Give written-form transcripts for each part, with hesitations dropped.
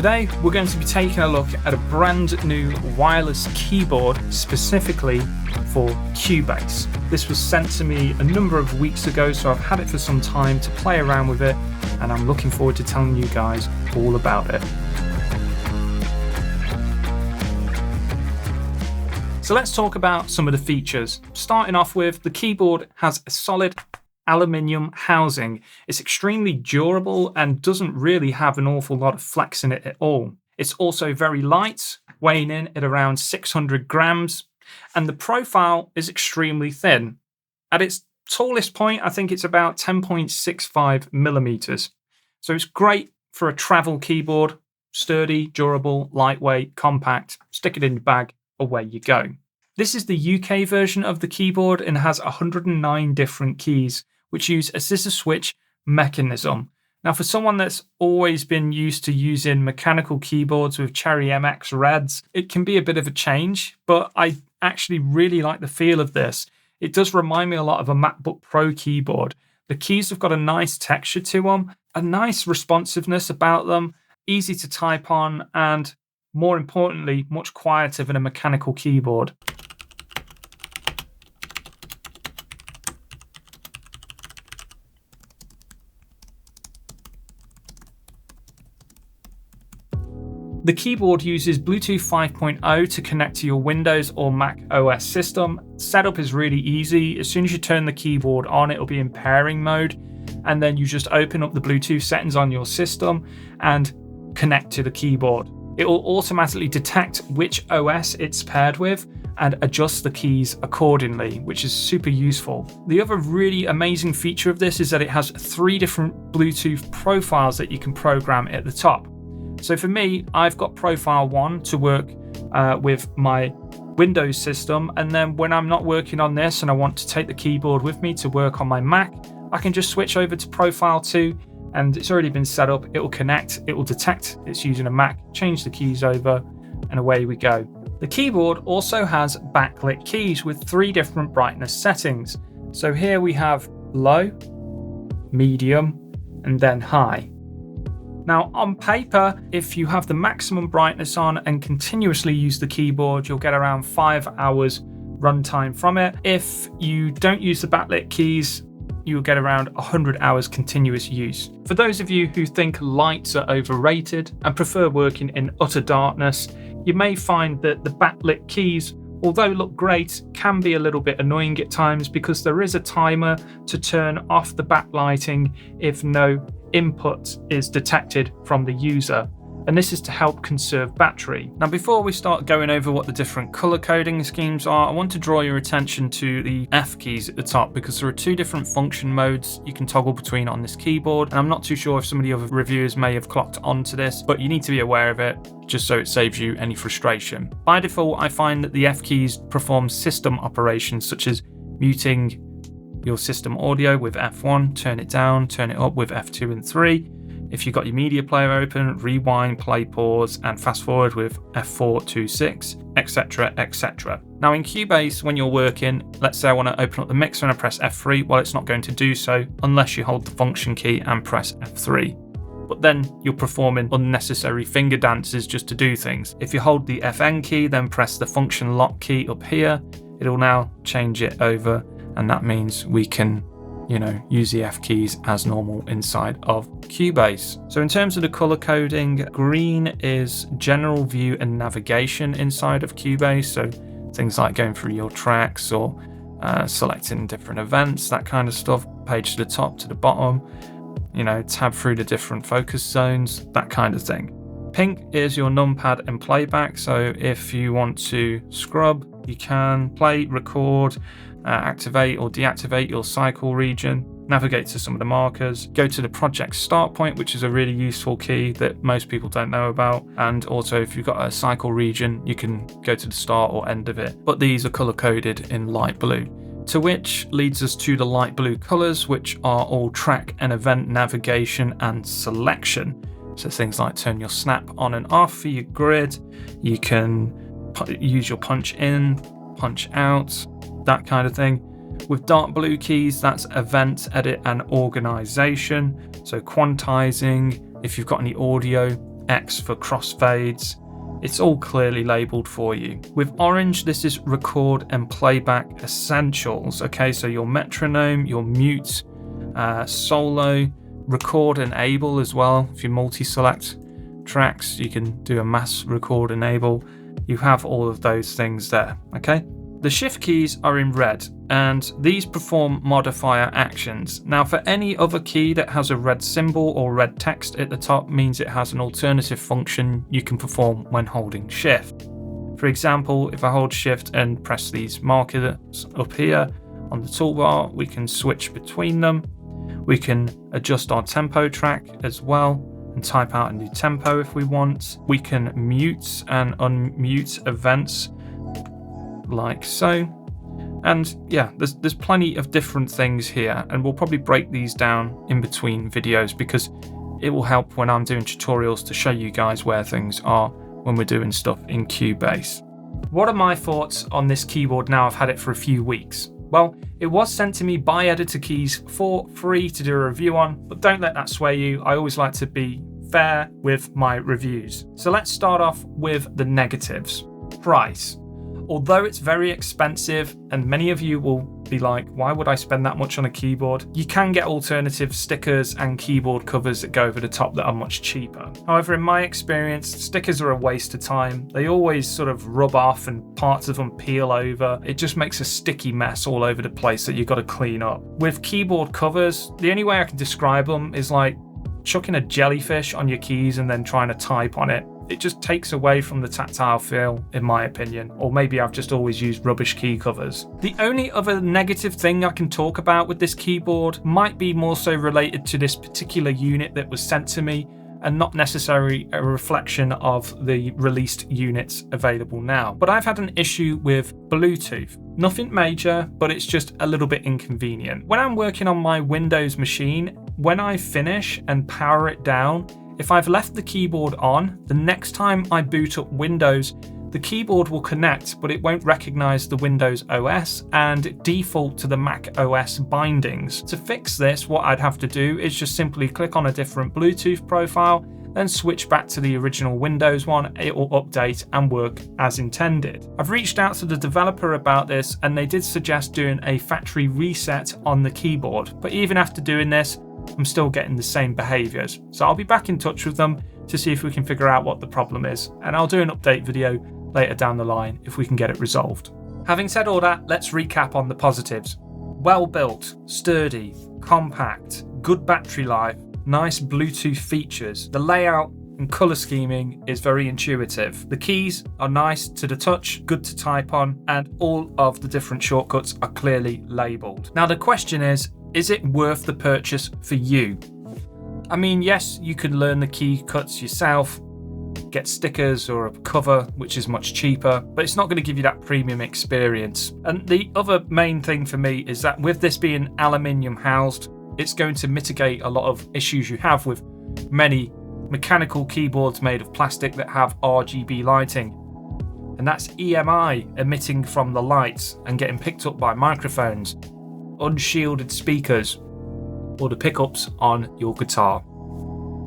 Today, we're going to be taking a look at a brand new wireless keyboard specifically for Cubase. This was sent to me a number of weeks ago, so I've had it for some time to play around with it, and I'm looking forward to telling you guys all about it. So let's talk about some of the features. Starting off with, the keyboard has a solid aluminium housing. It's extremely durable and doesn't really have an awful lot of flex in it at all. It's also very light, weighing in at around 600 grams, and the profile is extremely thin. At its tallest point, I think it's about 10.65 millimeters. So it's great for a travel keyboard, sturdy, durable, lightweight, compact. Stick it in your bag, away you go. This is the UK version of the keyboard and has 109 different keys, which use a scissor switch mechanism. Now, for someone that's always been used to using mechanical keyboards with Cherry MX Reds, it can be a bit of a change, but I actually really like the feel of this. It does remind me a lot of a MacBook Pro keyboard. The keys have got a nice texture to them, a nice responsiveness about them, easy to type on, and more importantly, much quieter than a mechanical keyboard. The keyboard uses Bluetooth 5.0 to connect to your Windows or Mac OS system. Setup is really easy. As soon as you turn the keyboard on, it'll be in pairing mode, and then you just open up the Bluetooth settings on your system and connect to the keyboard. It will automatically detect which OS it's paired with and adjust the keys accordingly, which is super useful. The other really amazing feature of this is that it has 3 different Bluetooth profiles that you can program at the top. So for me, I've got profile 1 to work with my Windows system, and then when I'm not working on this and I want to take the keyboard with me to work on my Mac, I can just switch over to profile 2, and it's already been set up. It will connect, it will detect it's using a Mac, change the keys over, and away we go. The keyboard also has backlit keys with 3 different brightness settings. So here we have low, medium, and then high. Now, on paper, if you have the maximum brightness on and continuously use the keyboard, you'll get around 5 hours runtime from it. If you don't use the backlit keys, you'll get around 100 hours continuous use. For those of you who think lights are overrated and prefer working in utter darkness, you may find that the backlit keys, although look great, can be a little bit annoying at times because there is a timer to turn off the backlighting if no input is detected from the user, and this is to help conserve battery. Now, before we start going over what the different color coding schemes are, I want to draw your attention to the F keys at the top, because there are 2 different function modes you can toggle between on this keyboard, and I'm not too sure if some of the other reviewers may have clocked onto this, but you need to be aware of it just so it saves you any frustration. By default, I find that the F keys perform system operations such as muting your system audio with F1, turn it down, turn it up with F2 and 3. If you've got your media player open, rewind, play, pause, and fast forward with F4 to 6, etc, etc. Now in Cubase, when you're working, let's say I want to open up the mixer and I press F3, well, it's not going to do so unless you hold the function key and press F3. But then you're performing unnecessary finger dances just to do things. If you hold the FN key, then press the function lock key up here, it'll now change it over, and that means we can, use the F keys as normal inside of Cubase. So in terms of the color coding, green is general view and navigation inside of Cubase. So things like going through your tracks or selecting different events, that kind of stuff, page to the top, to the bottom, tab through the different focus zones, that kind of thing. Pink is your numpad and playback. So if you want to scrub, you can play, record, activate or deactivate your cycle region, navigate to some of the markers, go to the project start point, which is a really useful key that most people don't know about, and also if you've got a cycle region, you can go to the start or end of it, but these are color coded in light blue. To which leads us to the light blue colors, which are all track and event navigation and selection. So things like turn your snap on and off for your grid, you can use your punch in, punch out, that kind of thing. With dark blue keys, that's event, edit, and organization. So quantizing, if you've got any audio, X for crossfades. It's all clearly labelled for you. With orange, this is record and playback essentials. Okay, so your metronome, your mute, solo, record enable as well. If you multi-select tracks, you can do a mass record enable. You have all of those things there, okay? The shift keys are in red, and these perform modifier actions. Now, for any other key that has a red symbol or red text at the top means it has an alternative function you can perform when holding shift. For example, if I hold shift and press these markers up here on the toolbar, we can switch between them. We can adjust our tempo track as well and type out a new tempo if we want. We can mute and unmute events like so. And yeah, there's plenty of different things here, and we'll probably break these down in between videos because it will help when I'm doing tutorials to show you guys where things are when we're doing stuff in Cubase. What are my thoughts on this keyboard now I've had it for a few weeks? Well, it was sent to me by Editor Keys for free to do a review on, but don't let that sway you. I always like to be fair with my reviews. So let's start off with the negatives. Price. Although it's very expensive, and many of you will be like, why would I spend that much on a keyboard? You can get alternative stickers and keyboard covers that go over the top that are much cheaper. However, in my experience, stickers are a waste of time. They always sort of rub off and parts of them peel over. It just makes a sticky mess all over the place that you've got to clean up. With keyboard covers, the only way I can describe them is like chucking a jellyfish on your keys and then trying to type on it. It just takes away from the tactile feel, in my opinion, or maybe I've just always used rubbish key covers. The only other negative thing I can talk about with this keyboard might be more so related to this particular unit that was sent to me, and not necessarily a reflection of the released units available now. But I've had an issue with Bluetooth. Nothing major, but it's just a little bit inconvenient. When I'm working on my Windows machine, when I finish and power it down, if I've left the keyboard on, the next time I boot up Windows, the keyboard will connect, but it won't recognize the Windows OS and default to the Mac OS bindings. To fix this, what I'd have to do is just simply click on a different Bluetooth profile, then switch back to the original Windows one. It will update and work as intended. I've reached out to the developer about this, and they did suggest doing a factory reset on the keyboard. But even after doing this, I'm still getting the same behaviours. So I'll be back in touch with them to see if we can figure out what the problem is, and I'll do an update video later down the line if we can get it resolved. Having said all that, let's recap on the positives. Well built, sturdy, compact, good battery life, nice Bluetooth features. The layout and colour scheming is very intuitive. The keys are nice to the touch, good to type on, and all of the different shortcuts are clearly labelled. Now the question is it worth the purchase for you? I mean, yes, you can learn the key cuts yourself, get stickers or a cover, which is much cheaper, but it's not going to give you that premium experience. And the other main thing for me is that with this being aluminium housed, it's going to mitigate a lot of issues you have with many mechanical keyboards made of plastic that have RGB lighting. And that's EMI emitting from the lights and getting picked up by microphones, unshielded speakers, or the pickups on your guitar.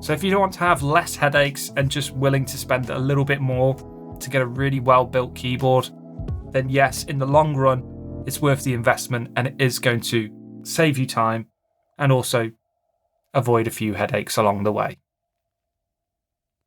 So if you don't want to have less headaches and just willing to spend a little bit more to get a really well built keyboard, then yes, in the long run, it's worth the investment, and it is going to save you time and also avoid a few headaches along the way.